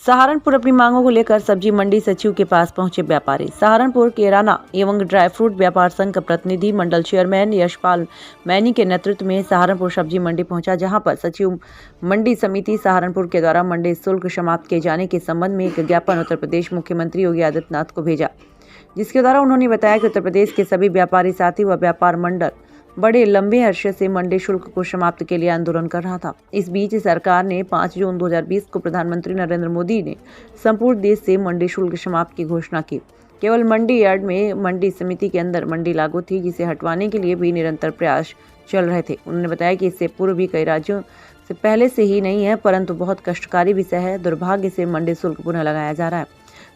सहारनपुर अपनी मांगों को लेकर सब्जी मंडी सचिव के पास पहुंचे व्यापारी। सहारनपुर किराना एवं ड्राई फ्रूट व्यापार संघ का प्रतिनिधि मंडल चेयरमैन यशपाल मैनी के नेतृत्व में सहारनपुर सब्जी मंडी पहुंचा, जहां पर सचिव मंडी समिति सहारनपुर के द्वारा मंडी शुल्क समाप्त किए जाने के संबंध में एक ज्ञापन उत्तर प्रदेश मुख्यमंत्री योगी आदित्यनाथ को भेजा, जिसके द्वारा उन्होंने बताया कि उत्तर प्रदेश के सभी व्यापारी साथी व व्यापार मंडल बड़े लंबे अरसे से मंडी शुल्क को समाप्त के लिए आंदोलन कर रहा था। इस बीच सरकार ने 5 जून 2020 को प्रधानमंत्री नरेंद्र मोदी ने संपूर्ण देश से मंडी शुल्क समाप्त की घोषणा की। केवल मंडी यार्ड में मंडी समिति के अंदर मंडी लागू थी, जिसे हटवाने के लिए भी निरंतर प्रयास चल रहे थे। उन्होंने बताया कि इससे पूर्व भी कई राज्यों से पहले से ही नहीं है, परंतु बहुत कष्टकारी विषय है। दुर्भाग्य से मंडी शुल्क पुनः लगाया जा रहा है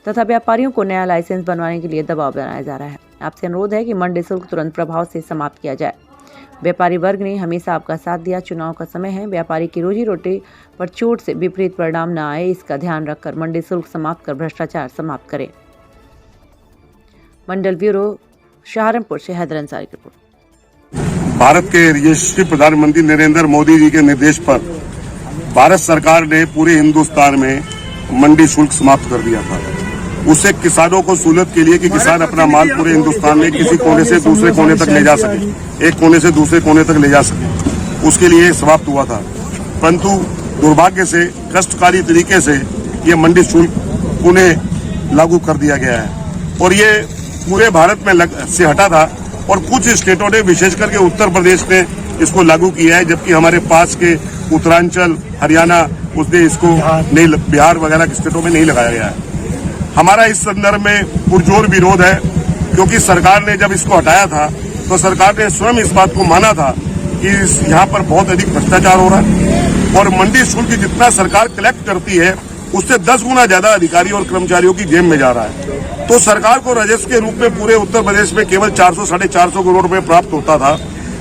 तथा व्यापारियों को नया लाइसेंस बनवाने के लिए दबाव बनाया जा रहा है। आपसे अनुरोध है कि मंडी शुल्क तुरंत प्रभाव से समाप्त किया जाए। व्यापारी वर्ग ने हमेशा आपका साथ दिया। चुनाव का समय है, व्यापारी की रोजी रोटी पर चोट से विपरीत परिणाम न आए, इसका ध्यान रखकर मंडी शुल्क समाप्त कर भ्रष्टाचार समाप्त करें। मंडल ब्यूरो सहारनपुर से हैदर अंसारी की रिपोर्ट। भारत के यशस्वी प्रधानमंत्री नरेंद्र मोदी जी के निर्देश पर भारत सरकार ने पूरे हिंदुस्तान में मंडी शुल्क समाप्त कर दिया था। उससे किसानों को सहूलत के लिए कि किसान अपना माल पूरे हिंदुस्तान में किसी कोने से दूसरे कोने तक ले जा सके, एक कोने से दूसरे कोने तक ले जा सके, उसके लिए समाप्त हुआ था। परंतु दुर्भाग्य से कष्टकारी तरीके से ये मंडी शुल्क पुनः लागू कर दिया गया है और ये पूरे भारत में से हटा था और कुछ स्टेटों ने, विशेष करके उत्तर प्रदेश ने इसको लागू किया है, जबकि हमारे पास के उत्तरांचल, हरियाणा, उसने इसको नहीं, बिहार वगैरह के स्टेटों में नहीं लगाया गया है। हमारा इस संदर्भ में पुरजोर विरोध है, क्योंकि सरकार ने जब इसको हटाया था तो सरकार ने स्वयं इस बात को माना था कि यहाँ पर बहुत अधिक भ्रष्टाचार हो रहा है और मंडी शुल्क जितना सरकार कलेक्ट करती है उससे 10 गुना ज्यादा अधिकारी और कर्मचारियों की जेब में जा रहा है। तो सरकार को राजस्व के रूप में पूरे उत्तर प्रदेश में केवल 400-450 करोड़ रुपए प्राप्त होता था,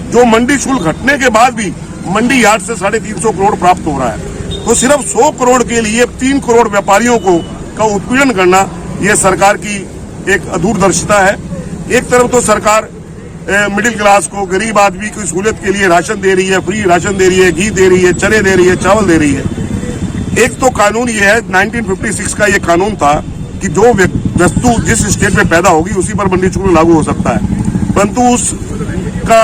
जो मंडी शुल्क हटने के बाद भी मंडी यार्ड से 350 करोड़ प्राप्त हो रहा है। तो सिर्फ 100 करोड़ के लिए 3 करोड़ व्यापारियों का उत्पीड़न करना, यह सरकार की एक अदूरदर्शिता है। एक तरफ तो सरकार मिडिल क्लास को, गरीब आदमी की सहूलत के लिए राशन दे रही है, फ्री राशन दे रही है, घी दे रही है, चने दे रही है, चावल दे रही है। एक तो कानून ये है, 1956 का ये कानून था कि जो वस्तु जिस स्टेट में पैदा होगी उसी पर मंडी शुल्क लागू हो सकता है, परंतु उसका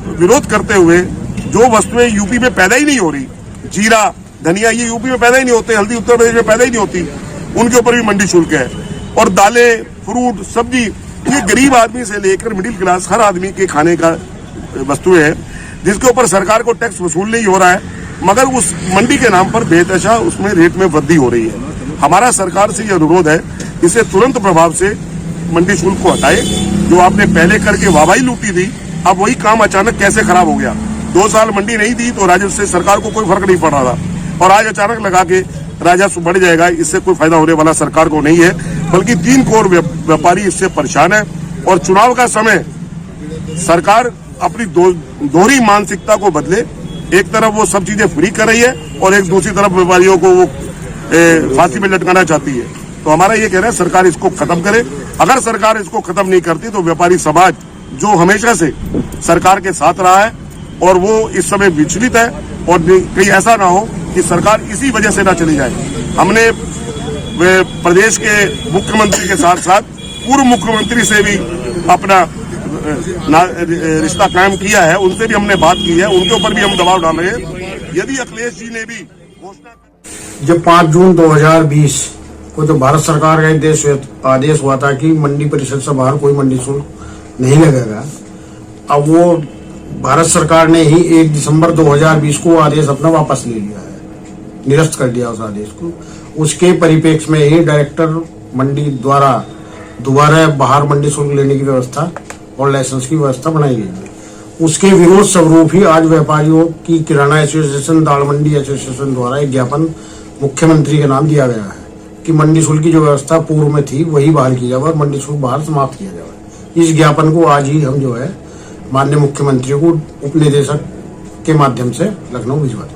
विरोध करते हुए जो वस्तुएं यूपी में पैदा ही नहीं हो रही, जीरा, धनिया, ये यूपी में पैदा ही नहीं होते, हल्दी उत्तर प्रदेश में पैदा ही नहीं होती, उनके ऊपर भी मंडी शुल्क है। और दालें, फ्रूट, सब्जी, ये गरीब आदमी से लेकर मिडिल क्लास हर आदमी के खाने का वस्तुएं है, जिसके ऊपर सरकार को टैक्स वसूल नहीं हो रहा है, मगर उस मंडी के नाम पर बेतहाशा उसमें रेट में वृद्धि हो रही है। हमारा सरकार से यह अनुरोध है, इसे तुरंत प्रभाव से मंडी शुल्क को हटाए। जो आपने पहले करके वाहवाही लूटी थी, अब वही काम अचानक कैसे खराब हो गया। 2 साल मंडी नहीं दी तो राजस्व से सरकार को कोई फर्क नहीं पड़ रहा था, और आज अचानक लगा के राजस्व बढ़ जाएगा, इससे कोई फायदा होने वाला सरकार को नहीं है, बल्कि 3 करोड़ व्यापारी इससे परेशान है। और चुनाव का समय सरकार अपनी दोहरी मानसिकता को बदले, एक तरफ वो सब चीजें फ्री कर रही है और एक दूसरी तरफ व्यापारियों को वो फांसी में लटकाना चाहती है। तो हमारा ये कहना है, सरकार इसको खत्म करे। अगर सरकार इसको खत्म नहीं करती तो व्यापारी समाज, जो हमेशा से सरकार के साथ रहा है और वो इस समय विचलित है, और कहीं ऐसा ना हो कि सरकार इसी वजह से ना चली जाए। हमने प्रदेश के मुख्यमंत्री के साथ साथ पूर्व मुख्यमंत्री से भी अपना रिश्ता कायम किया है, उनसे भी हमने बात की है, उनके ऊपर भी हम दबाव डाल रहे हैं। यदि अखिलेश जी ने भी घोषणा, जब 5 जून 2020 को जो भारत सरकार का आदेश हुआ था कि मंडी परिषद से बाहर कोई मंडी शुल्क नहीं लगेगा, अब वो भारत सरकार ने ही 1 दिसंबर 2020 को आदेश अपना वापस ले लिया है, निरस्त कर दिया उस आदेश को। उसके परिप्रेक्ष्य में ही डायरेक्टर मंडी द्वारा दोबारा बाहर मंडी शुल्क लेने की व्यवस्था और लाइसेंस की व्यवस्था बनाई गई है। उसके विरोध स्वरूप ही आज व्यापारियों की किराना एसोसिएशन, दाल मंडी एसोसिएशन द्वारा एक ज्ञापन मुख्यमंत्री के नाम दिया गया है कि मंडी शुल्क की जो व्यवस्था पूर्व में थी वही बहाल की जाए और मंडी शुल्क बाहर समाप्त किया जाए। इस ज्ञापन को आज ही हम जो है माननीय मुख्यमंत्री को उपनिदेशक के माध्यम से लखनऊ भिजवा दें।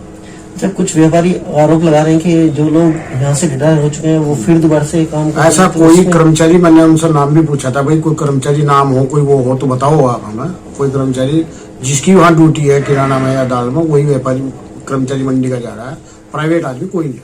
जब कुछ व्यापारी आरोप लगा रहे हैं कि जो लोग यहाँ से रिटायर हो चुके हैं वो फिर दोबारा से काम कर, ऐसा कोई कर्मचारी, मैंने उनसे नाम भी पूछा था, भाई कोई कर्मचारी नाम हो, कोई वो हो तो बताओ आप हमें। कोई कर्मचारी जिसकी वहाँ ड्यूटी है किराना में या दाल में, वही व्यापारी कर्मचारी मंडी का जा रहा है, प्राइवेट आदमी कोई नहीं।